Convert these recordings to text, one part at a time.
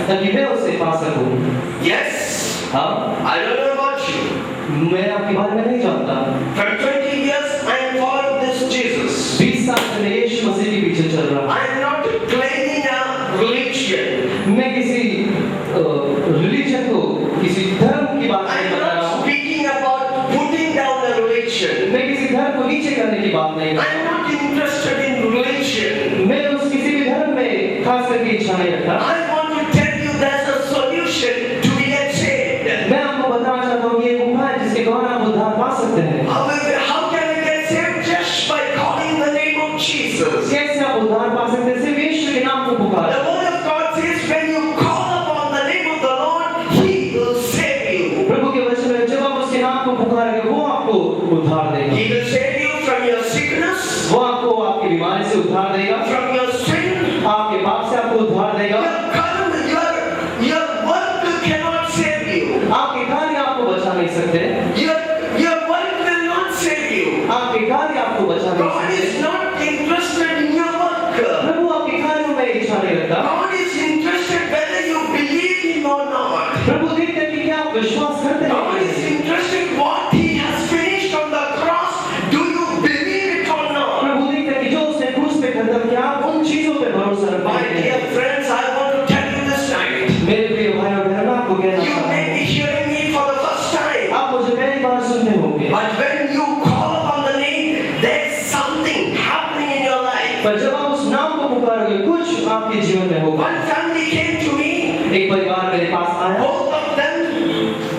ताकि मैं उसे पा सकूं। Yes, हाँ, I don't know about you. मैं आपके बारे में नहीं जानता। For 20 years, I am following this Jesus. 20 साल से मैं यीशु मसीह के पीछे चल रहा हूँ। I am not claiming a religion. मैं किसी रिलीजन को, किसी धर्म की बात I नहीं am कर रहा not हूँ। speaking about putting down a religion. मैं किसी धर्म को नीचे करने की बात नहीं कर I am रहा not interested in religion. हूँ। मैं उस किसी भी धर्म में खास करके इच्छा नहीं रखता। I want to tell you there's a solution to get saved. मैं आपको बताना चाहता हूँ कि एक उपाय है जिसके द्वारा आप उद्धार पा सकते हैं। However, how can I get saved? Just by calling the name of Jesus. कैसे आप उद्धार पा सकते हैं? सिर्फ यीशु के नाम को पुकारें। The word of God says when you call upon the name of the Lord, He will save you. प्रभु के वचन में जब आप उसके नाम को पुकारेंगे वो आपको उद्धार देगा। He will save you from your sickness, वो आपको आपकी बीमारी से उद्धार देगा, from your sin. आपके पाप से आपको उद्धार देगा। Your work cannot save you. आपके कार्य आपको बचा नहीं सकते। Your work will not save you. आपके कार्य आपको बचा नहीं God सकते। is not interested in your work. प्रभु आपके कार्यों में इच्छा नहीं रखता। God is interested whether you believe Him or not. प्रभु देखते हैं कि क्या आप विश्वास करते हैं। God is interested what He has finished on the cross. Do you believe it or not? प्रभु देखते हैं कि जो उसने क्रूस पे खत्म किया, आप उन चीजों पे भरोसा रखते My हैं। dear friends, I want to tell you this night. मेरे प्रिय भाई और बहनों, आपको कहना You चाहता may हूं, be hearing me for the first time. आप मुझे पहली बार सुनते होंगे, But when you call upon the name, there's something happening in your life. पर जब आप उस नाम को पुकारोगे, कुछ आपके जीवन में होगा। One family came to me, एक परिवार मेरे पास आया, both of them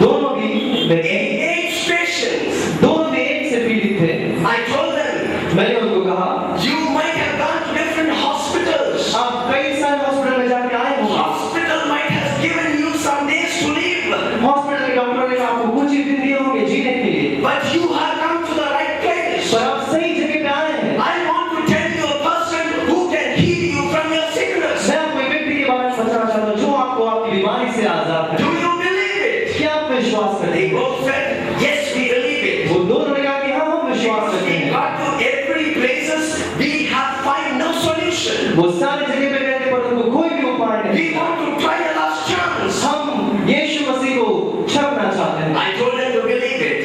दोनों भी मेरे AIDS patients. दोनों भी एक से पीड़ित थे। I told them, मैंने उनको कहा, you might have gone to different hospitals. आप कई सारे हॉस्पिटल में जाके आए होंगे। Hospital might have given you some days to live. Hospital के डॉक्टर ने आपको कुछ ही दिन दिए होंगे जीने के लिए, But you have come to the right place. पर आप सही जगह पे आए हैं। I want to tell you a person who can heal you from your sickness. मैं आपको एक व्यक्ति के बारे में बताना चाहता हूँ जो आपको आपकी बीमारी से आजाद Do है। you believe it? क्या आप विश्वास करते They हैं? both said, yes, we believe it. वो दोनों ने कहा कि हाँ, हम विश्वास Because करते we हैं। got to every places, we have find no solution. वो सारी जगह पे गए पर उनको कोई भी उपाय नहीं। We want to try a last chance. हम यीशु मसीह को छपना चाहते हैं। I told them to believe it.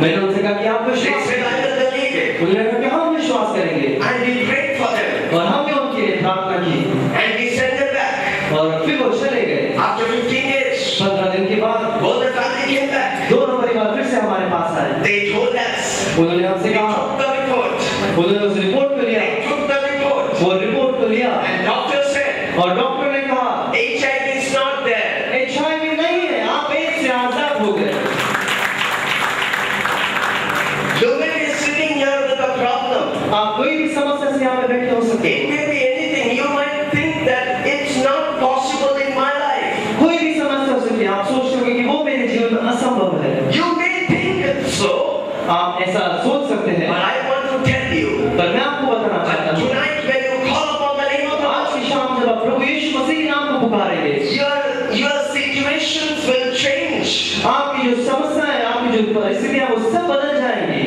मैंने उनसे कहा कि आप They विश्वास said, I will believe it. उन्होंने कहा कि हम विश्वास करेंगे And we prayed for them. और हमने उनके लिए प्रार्थना की And we sent them back. और फिर वो चले गए। After 15 days, 15 दिन के बाद both the family came back. दोनों परिवार फिर से हमारे पास आए। They told us. उन्होंने हमसे They कहा, took the report. उन्होंने उस रिपोर्ट को लिया, They took the report. वो रिपोर्ट को लिया And doctor said, और डॉक्टर ने कहा HIV is not there. HIV नहीं है, आप एड्स से आजाद हो गए। Nobody is sitting here with a problem. आप कोई भी समस्या से यहाँ पे बैठे हो सकते It may be anything. You might think that it's not possible in my life. हैं। कोई भी समस्या हो सकती है। आप सोचते होंगे कि वो मेरे जीवन में असंभव है। You may think it's so, आप ऐसा सोच सकते but हैं, I want to tell you पर मैं आपको बताना that चाहता हूँ, tonight when you call upon the name of the आज Lord, की शाम जब आप प्रभु यीशु मसीह के नाम को पुकारेंगे, your situations will change. आपकी जो समस्या है, आपकी जो परिस्थितियां, वो सब बदल जाएंगी,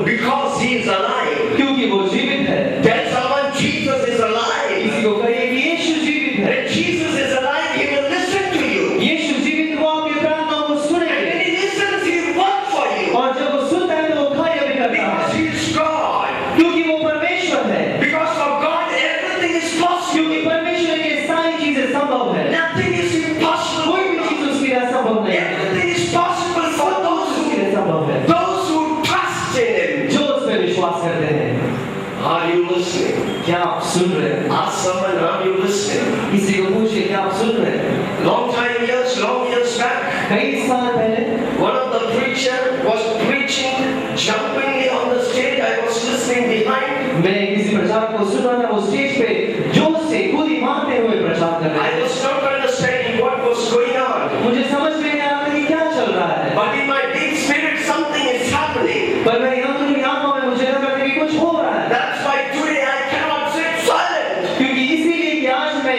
Because He is alive. क्योंकि वो जीवित है। Tell someone Jesus is alive. किसी को कहिए कि यीशु जीवित है। When Jesus is alive, He will listen to you. यीशु जीवित, वो आपकी प्रार्थनाओं को And सुनेंगे when He listens, He will work for you. और जब वो सुनता है तो वो कार्य भी करता Because है, He is God. क्योंकि वो परमेश्वर है। Because for God, everything is possible. क्योंकि परमेश्वर के लिए सारी चीजें संभव है। Nothing is impossible. कोई भी चीज उसके लिए असंभव नहीं है। Everything is possible for उसके लिए संभव है those who trust in Him. जो उस पर विश्वास करते हैं। Are you listening? क्या आप सुन रहे हैं? Ask someone, are you listening? किसी को पूछिए क्या आप सुन रहे हैं? Long years back, कई साल पहले one of the preacher was preaching jumpingly on the stage. I was listening behind. मैं किसी प्रचारक को सुन रहा था, वो स्टेज पे जोर से कूदी मारते हुए प्रचार कर रहे I थे। was not understanding what was going on. मुझे समझ में नहीं आ रहा था कि क्या चल रहा है, But in my deep spirit, something is happening. पर मैं यहाँ तो नहीं आत्मा में मुझे लगा था कि कुछ हो रहा है, That's why today I cannot sit silent. क्योंकि इसीलिए कि आज मैं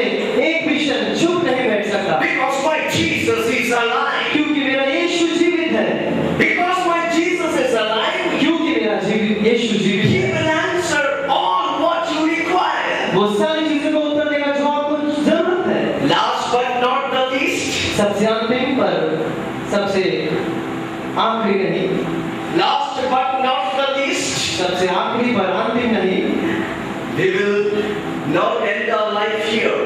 एक भी क्षण चुप नहीं बैठ सकता, Because my Jesus is alive. क्योंकि मेरा यीशु जीवित है। Because my Jesus is alive, क्योंकि मेरा यीशु जीवित He है, will answer all what you require. वो सारी चीजों को उत्तर देगा जो आपको जरूरत है। Last but not the सबसे अंतिम पर सबसे आखिरी नहीं, last but not the least, सबसे आखिरी पर अंतिम नहीं, we will not end our life here.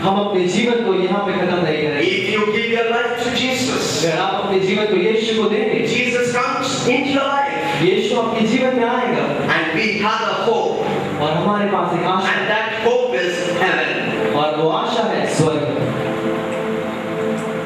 हम अपने जीवन को यहाँ पे खत्म नहीं करेंगे। If you give your life to Jesus, अगर आप अपने जीवन को यीशु को देंगे, Jesus comes into your life, यीशु आपके जीवन में आएगा and we have a hope, और हमारे पास एक आशा and that hope is heaven. और वो आशा है स्वर्ग।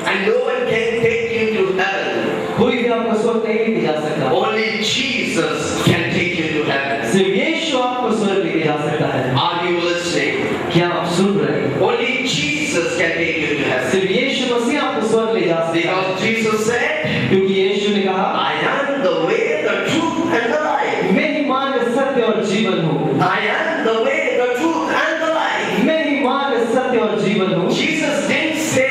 And no one can take you to heaven. कोई भी आपको स्वर्ग नहीं लेके जा सकता, Only Jesus can take you to heaven. सिर्फ यीशु आपको स्वर्ग लेके जा सकता है। Are you listening? क्या आप सुन रहे हैं? Only Jesus can take you to heaven. सिर्फ यीशु मसीह आपको स्वर्ग ले जा सकता है, Because Jesus said, क्योंकि यीशु ने कहा, I am the way, the truth, and the life. मैं ही मार्ग, सत्य और जीवन हूँ। I am the way, the truth, and the life. मैं ही मार्ग, सत्य और जीवन हूँ। Jesus didn't say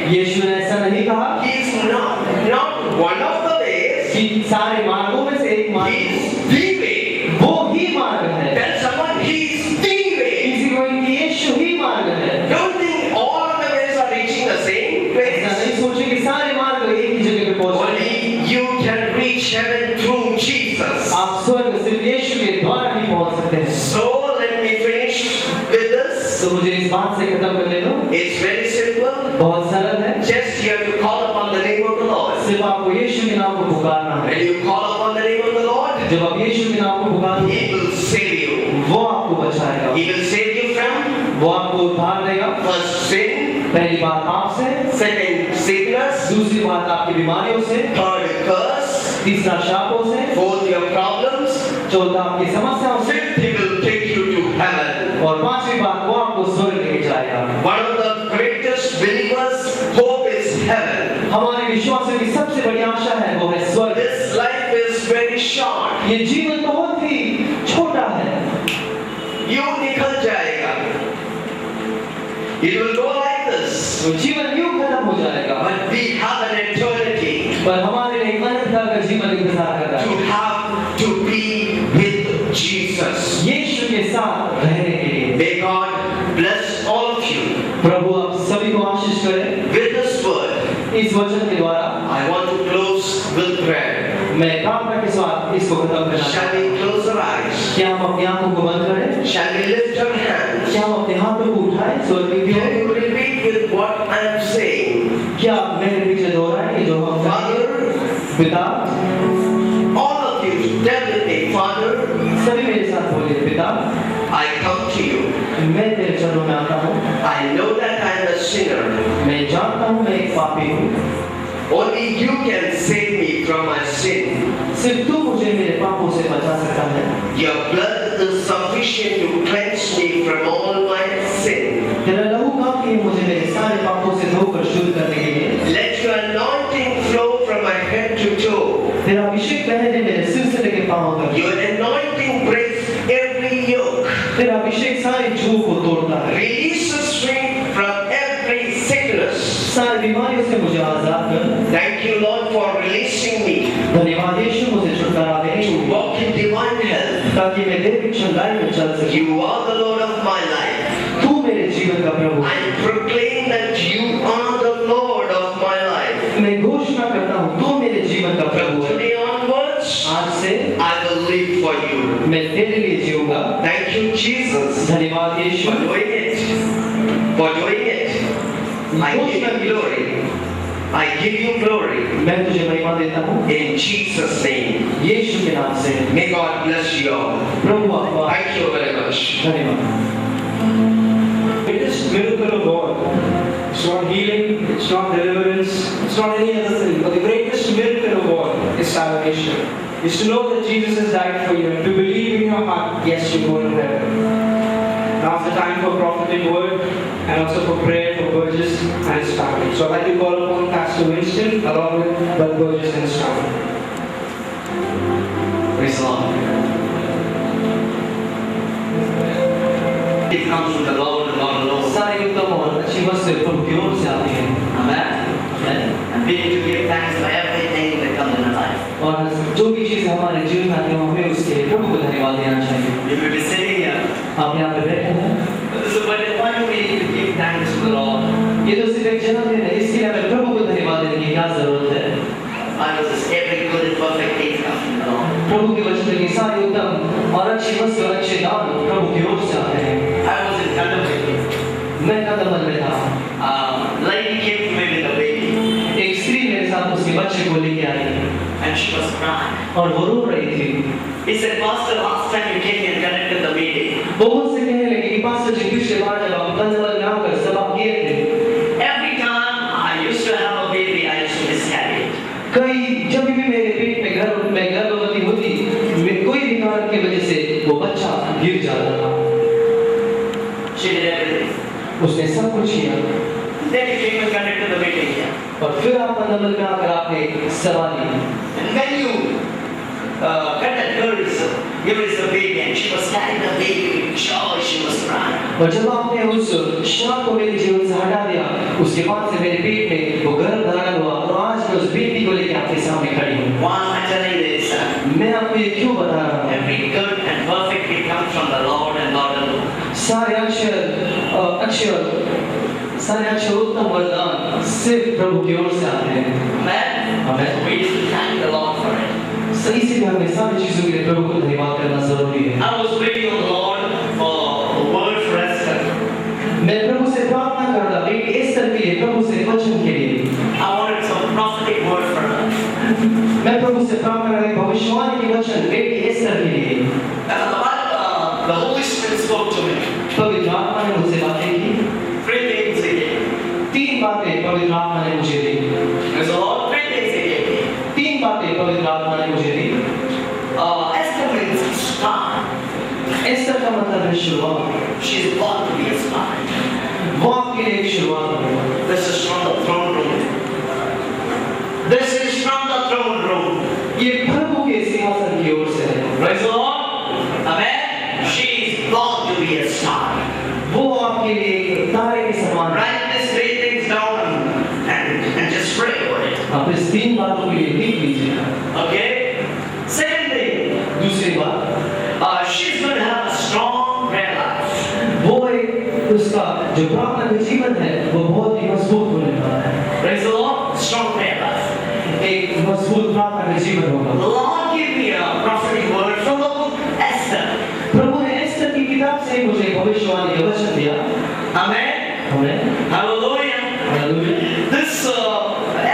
यीशु ने ऐसा नहीं कहा he is not one of the ways. कि सारे मार्गों में से एक He मार्ग is the way. वो ही मार्ग है। Tell someone he is the way. किसी को कि यीशु ही मार्ग है। Don't think all of the ways are reaching the same place. ऐसा नहीं सोचे कि सारे मार्ग एक ही जगह पे पहुंचते हैं। Only you can reach heaven through Jesus. आप स्वर्ग सिर्फ यीशु के द्वारा ही पहुंच सकते हैं। So let me finish with this. तो मुझे इस बात से खत्म करने दो। It's very simple. बहुत सरल है। Just you have to call upon the name of the Lord. सिर्फ आपको यीशु के नाम को पुकारना है। When you call upon the name of the Lord, जब आप यीशु के नाम को पुकारोगे, He will save you. वो आपको बचाएगा। He will save you from वो आपको उद्धार देगा। first sin, पहली बात आपसे, second sickness, दूसरी बात आपकी बीमारियों से, third curse, तीसरा शापों से, fourth your problems, चौथा आपकी समस्याओं से, fifth He will take you to heaven. और पांचवी बात वो आपको स्वर्ग लेके जाएगा। One of the greatest believers' hope is heaven. हमारे विश्वासियों की सबसे बड़ी आशा है वो है स्वर्ग। This life is very short. ये जीवन बहुत ही छोटा है, यूं निकल जाएगा. It will go like this. वो जीवन यूं खत्म हो जाएगा, But we have an eternity पर हमारे लिए अनंतता का जीवन इंतजार कर रहा to है, have to be with Jesus. यीशु के साथ रहने के लिए। May God bless all of you. प्रभु आप सभी को आशीष करें। With this word, इस वचन के द्वारा I want to close with prayer. मैं प्रार्थना के साथ इसको खत्म करना Shall चाहता हूं। we close our eyes? क्या हम अपनी आंखों को बंद करें? Shall we lift our hands? क्या हम अपने हाथों को उठाएं स्वर्ग की Can ore? you repeat with what I am saying? क्या आप मेरे पीछे दोहराएंगे जो हम कहेंगे? Father, पिता, all of you, tell with me, Father, सभी मेरे साथ बोलिए, पिता, I come to you. मैं तेरे चरणों में आता हूँ। I know that I am a sinner. मैं जानता हूँ मैं एक पापी हूँ। Only you can save me from my sin. सिर्फ तू मुझे मेरे पापों से बचा सकता है। Your blood is sufficient to cleanse me from all my sin. तेरा लहू काफी है मुझे मेरे सारे पापों से धोकर शुद्ध करने के लिए। Let your anointing flow from my head to toe. तेरा अभिषेक बहने मेरे सिर से लेकर पांव तक। Your anointing breaks every yoke. तेरा अभिषेक सारे जुओं को तोड़ता है। Releases me from every sickness. सारी बीमारियों से मुझे आजाद कर। Thank you, Lord, for releasing me धन्यवाद यीशु मुझे छुटकारा देने to को, walk in divine health. ताकि मैं दैविक चंगाई में चल सकूं। You are the Lord of my life. तू मेरे जीवन का प्रभु। I proclaim that you are the Lord of my life. मैं घोषणा करता हूँ तू मेरे जीवन का From प्रभु है। today onwards, आज से I will live for you. मैं तेरे लिए जीऊंगा। Thank you, Jesus, धन्यवाद यीशु for doing it. For doing it. I give you glory. I give you glory. मैं तुझे महिमा देता हूँ In Jesus' name. यीशु के नाम से। May God bless you all. प्रभु आपका Thank you very much. धन्यवाद। Greatest miracle of all. It's not healing, it's not deliverance, it's not any other thing. But the greatest miracle of all is salvation. Is to know that Jesus has died for you and to believe in your heart, yes, you go to heaven. Now it's the time for prophetic word and also for prayer for Burgess and his family. So I'd like to call upon Pastor Winston along with Brother Burgess and his family. Praise the Lord. It comes from the Lord and not alone. सारी उत्तम और अच्छी वस्तुएं प्रभु की ओर से आती हैं। Amen. And we need to give thanks for everything that comes in our life. और जो भी चीजें हमारे जीवन में आती हैं हमें उसके लिए प्रभु को धन्यवाद देना चाहिए। You will be sitting here. आप यहाँ पे बैठे हैं। So, but why do we need to give thanks to the Lord? ये तो सिर्फ एक जन्मदिन है, इसके लिए हमें प्रभु क्या जरूरत है? I was this every good and perfect thing comes from the Lord. प्रभु के वचन की सारी उत्तम और अच्छी वस्तु और अच्छे दान प्रभु की ओर से आते हैं। I was in Kandamali. मैं कदमल में था। Lady came to me with a baby एक स्त्री मेरे साथ उसके बच्चे को लेके आई and she was crying. और वो रो रही थी। He said, Pastor, last time you came and conducted the meeting, वो मुझसे कहने लगी कि पास्टर जी पिछले बार जब आप कदमल में आकर सभा किए थे, every time I used to have a baby, I used to miscarry it. कई जब भी मेरे पेट में गर्भवती होती, कोई भी कारण की वजह से वो बच्चा गिर जाता था। She did everything. उसने सब कुछ किया। Then you came and conducted the meeting here. और फिर आप कदमल में आकर आपने सभा ली। And when you cut that girl's baby and she was carrying the baby with joy, she was crying. और जब आपने उस श्वास को मेरे जीवन से हटा दिया, उसके बाद से मेरे पेट में वो गर्भ धारण हुआ और आज मैं उस बेटी को लेकर आपके सामने खड़ी हूँ। Why am I telling this? मैं आपको ये क्यों बता रहा हूँ? Every good and perfect gift comes from the Lord and Lord alone. सारे अक्षर उत्तम वरदान सिर्फ प्रभु की ओर से आते हैं। Amen. Amen. We need to thank the Lord for it. सही से हमें सारी चीजों के लिए प्रभु को धन्यवाद करना जरूरी है। I was waiting on the Lord for a word for Esther. मैं प्रभु से प्रार्थना कर रहा था बेटी एस्तर के लिए, प्रभु से वचन के लिए। I wanted some prophetic word for her. मैं प्रभु से प्रार्थना कर रहा था भविष्यवाणी के वचन बेटी एस्तर के लिए। The Holy Spirit spoke to me. पवित्र आत्मा ने मुझसे बातें की। 3 things he gave. 3 बातें पवित्र आत्मा ने मुझे दी। There's a lot of 3 things he gave me. 3 बातें पवित्र आत्मा ने मुझे दी। Esther means star. एस्तर का मतलब है शुरुआत। She's born to be a star. वो आपके लिए एक शुरुआत है। This is from the throne room. This is from the throne room. ये प्रभु के सिंहासन की ओर से है। Praise the Lord. Amen. She is born to be a star. वो आपके लिए एक तारे के समान है। Write these 3 things down and just pray over it. आप इस 3 बातों के लिए लिख लीजिए। Okay. Second thing. दूसरी बात, She's going to have a strong prayer life. वो एक उसका जो प्रार्थना का जीवन है वो बहुत ही मजबूत होने वाला है। Praise the Lord. Strong prayer life. एक मजबूत प्रार्थना का जीवन होगा। The Lord gave me a prophetic word from the book Esther. प्रभु ने एस्तर की किताब से मुझे भविष्यवाणी का वचन दिया। Amen. Amen. Hallelujah. Hallelujah. This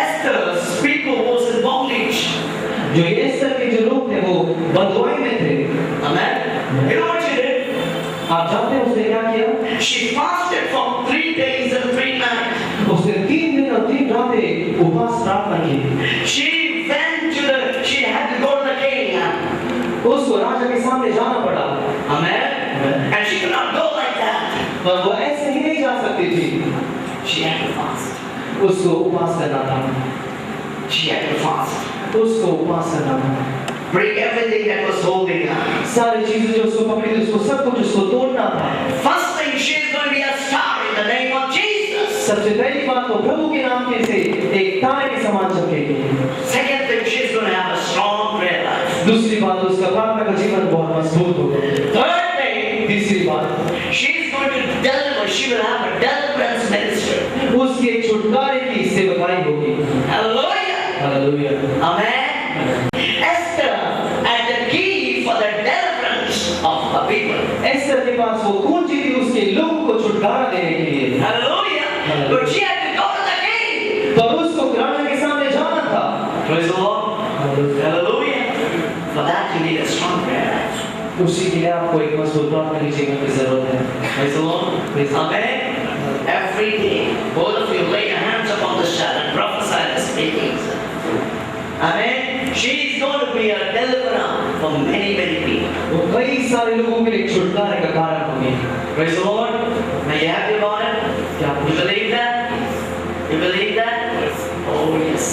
Esther's people was in bondage. जो एस्तर के जो लोग थे वो बंधुआई में थे। Amen. You know what she did? आप जानते हैं उसने क्या किया? She fasted for 3 days and 3 nights. उसने 3 दिन और 3 रातें उपवास प्रार्थना की। She had to go to the king. उसको राजा के सामने जाना पड़ा। Amen. And she could not go like that. और वो ऐसे ही नहीं जा सकती थी। She had to fast. उसको उपवास करना था। She had to fast. उसको उपवास करना था। Break everything that was holding her. सारी चीजें जो उसको पकड़ी थी उसको सब कुछ उसको तोड़ना था। First thing, she is going to be a star in the name of Jesus. सबसे पहली बात तो प्रभु के नाम के से एक तारे के समान चमकेगी। Second thing, she is going to have a strong prayer life. दूसरी बात उसका प्रार्थना का जीवन बहुत मजबूत होगा। Third thing, तीसरी बात, she is going to deliver. She will have a deliverance ministry. उसकी एक छुटकारे की सेवकाई होगी। Hallelujah. Hallelujah. Amen. Esther had the key for the deliverance of the people. Esther के पास वो कुंजी थी उसके लोगों को छुटकारा देने के लिए। Hallelujah. But she had to go to the king. तो उसको राजा के सामने जाना था। Praise the Lord. Hallelujah. For that you need a strong prayer life. उसी के लिए आपको एक मजबूत प्रार्थना की जीवन की जरूरत है। Praise the Lord. Amen. Every day, both of you lay your hands upon the child and prophesy the speakings. Amen. She is going to be a deliverer for many, many people. वो कई सारे लोगों के लिए छुटकारे का कारण होगी। Praise the Lord. May you happy about it? क्या आप You believe that? You believe that? Oh yes.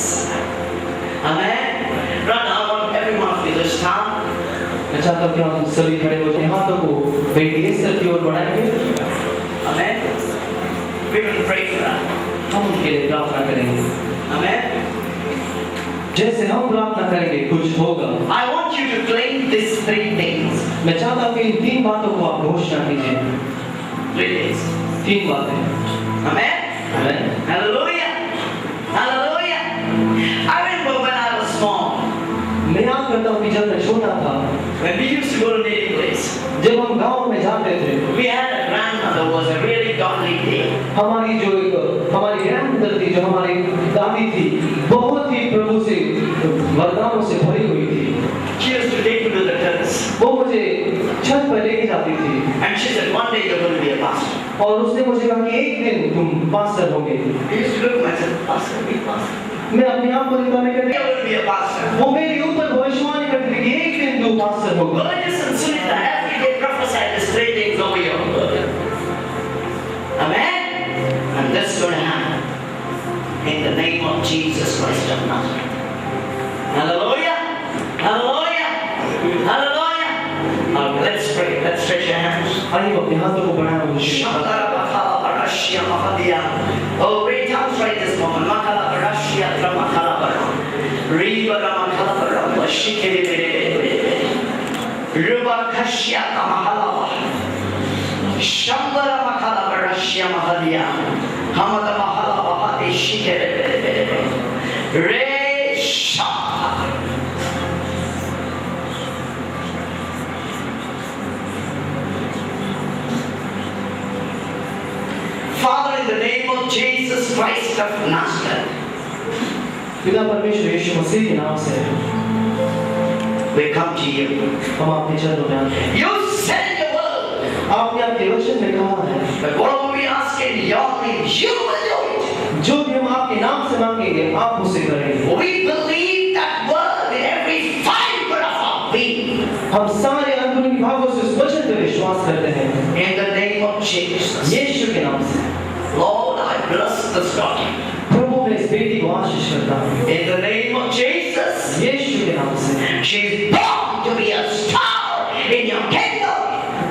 Amen. Right now, I want every one of you to stand. मैं चाहता हूँ कि हम सभी खड़े होकर हाथों को बेटी एस्तर की ओर बढ़ाएंगे। Amen. We will pray for that. हम उनके लिए प्रार्थना करेंगे। Amen. जैसे हम प्रार्थना करेंगे कुछ होगा। I want you to claim these 3 things. मैं चाहता हूँ कि इन 3 बातों को आप घोषणा कीजिए। 3 things. 3 बातें। Amen. आमेन। Hallelujah. Hallelujah. करता हूँ कि जब मैं छोटा था, when we used to go to native place, जब हम गांव में जाते थे, we had a grandmother who was a really godly lady. हमारी ग्रैंडमदर थी, जो हमारी दादी थी, बहुत ही प्रभु से वरदानों से भरी हुई थी। She used to take me to the terrace, वो मुझे छत पर लेके जाती थी and she said, one day you're going to be a pastor. और उसने मुझे कहा कि एक दिन तुम पास्टर होगे। I used to look at myself, pastor, be pastor. मैं अपने आप को दिखा में You're going to be a pastor. वो मेरे ऊपर भविष्यवाणी करती थी कि एक दिन तू पास्टर होगा। Burgess and Sunita every day prophesied the straight things over your word. Amen? And that's going to happen in the name of Jesus Christ of Nazareth. Hallelujah! Hallelujah! Hallelujah! Let's pray. Let's stretch your hands. आइए अपने हाथों को बढ़ाएं। Oh, great tongues right this moment. Makala Barashia Tramakala Bara. Riva Ramakala Bara. Shikere Ruba Kashia Kamahala. Shambara Makala Barashia Mahalia. Hamada Mahala Bahati Shikere. Re Shah. Father, in the name of Jesus Christ of Nazareth, पिता परमेश्वर यीशु मसीह के नाम से we come to you. हम आपके चरणों में आते हैं। You said in your word आपने आपके वचन में कहा है that whatever we ask in your name, you will do it. जो भी हम आपके नाम से मांगेंगे आप उसे करेंगे। We believe that word in every fiber of our being. हम सारे अंदरूनी भागों से उस वचन पर विश्वास करते हैं। In the name of Jesus. यीशु के नाम से Lord, I bless this daughter. प्रभु मैं इस बेटी को आशीष करता हूँ। In the name of Jesus. यीशु के नाम से She is born to be a star in your kingdom.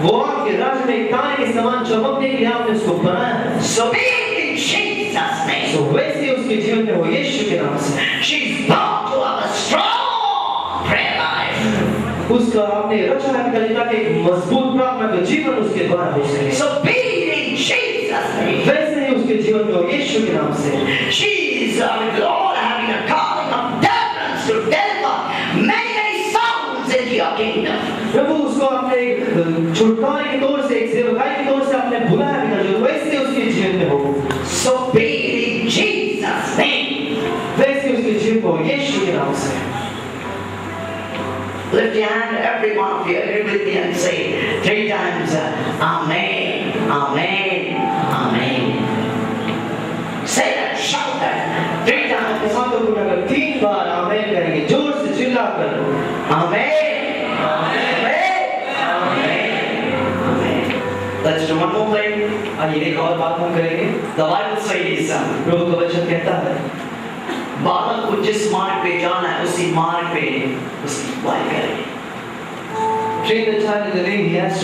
वो आपके राज्य में एक तारे के समान चमकने के लिए आपने उसको बनाया है। So be it in Jesus' name. तो वैसे उसके जीवन में हो यीशु के नाम से She's born to have a strong prayer life. उसका आपने रक्षा करने का एक मजबूत प्रार्थना का जीवन उसके द्वारा हो सके। So be it in Jesus' name. वैसे ही उसके जीवन में हो यीशु के नाम से She's Lord having a calling of deliverance to deliver many souls into your kingdom. प्रभु उसको आपने एक छुटकारे के तौर से एक सेवकाई के तौर से आपने बुलाया भी था जो वैसे उसके जीवन में हो So be it in Jesus' name. वैसे उसके जीवन को यीशु के नाम से Lift your hand, every one of you, agree with me and say 3 times, Amen, Amen, Amen. Say that, shout that 3 times. हाथों को अगर 3 बार आमीन करेंगे जोर से चिल्लाकर Amen, Amen, Amen, Amen. Let's do one more thing. आइए एक और बात हम करेंगे। The Bible says, प्रभु का वचन कहता है बालक को जिस मार्ग पे जाना है उसी मार्ग पे उसकी अगुवाई करें। train the child in the way he has to